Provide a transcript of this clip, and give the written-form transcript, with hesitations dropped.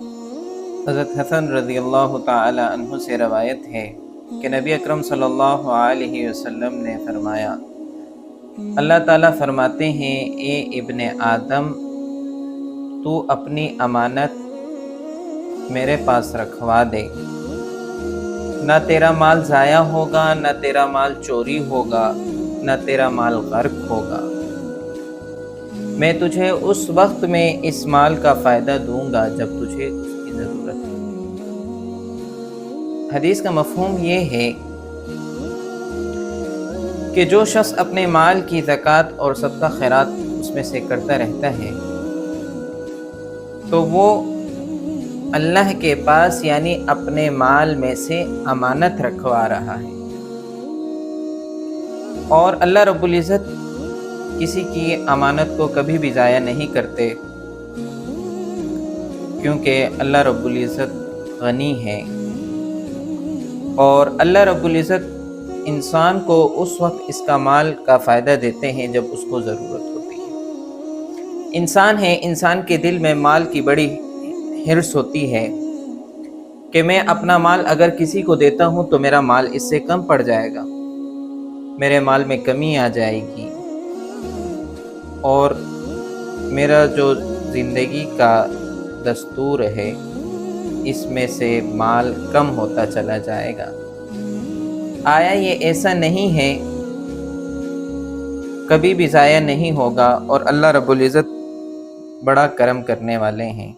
حضرت حسن رضی اللہ تعالی عنہ سے روایت ہے کہ نبی اکرم صلی اللہ علیہ وسلم نے فرمایا، اللہ تعالیٰ فرماتے ہیں، اے ابن آدم، تو اپنی امانت میرے پاس رکھوا دے، نہ تیرا مال ضائع ہوگا، نہ تیرا مال چوری ہوگا، نہ تیرا مال غرق ہوگا۔ میں تجھے اس وقت میں اس مال کا فائدہ دوں گا جب تجھے اس کی ضرورت ہے۔ حدیث کا مفہوم یہ ہے کہ جو شخص اپنے مال کی زکوٰۃ اور صدقہ خیرات اس میں سے کرتا رہتا ہے تو وہ اللہ کے پاس یعنی اپنے مال میں سے امانت رکھوا رہا ہے، اور اللہ رب العزت کسی کی امانت کو کبھی بھی ضائع نہیں کرتے، کیونکہ اللہ رب العزت غنی ہے، اور اللہ رب العزت انسان کو اس وقت اس کا مال کا فائدہ دیتے ہیں جب اس کو ضرورت ہوتی ہے۔ انسان ہے، انسان کے دل میں مال کی بڑی حرص ہوتی ہے کہ میں اپنا مال اگر کسی کو دیتا ہوں تو میرا مال اس سے کم پڑ جائے گا، میرے مال میں کمی آ جائے گی، اور میرا جو زندگی کا دستور ہے اس میں سے مال کم ہوتا چلا جائے گا۔ آیا یہ ایسا نہیں ہے؟ کبھی بھی ضائع نہیں ہوگا، اور اللہ رب العزت بڑا کرم کرنے والے ہیں۔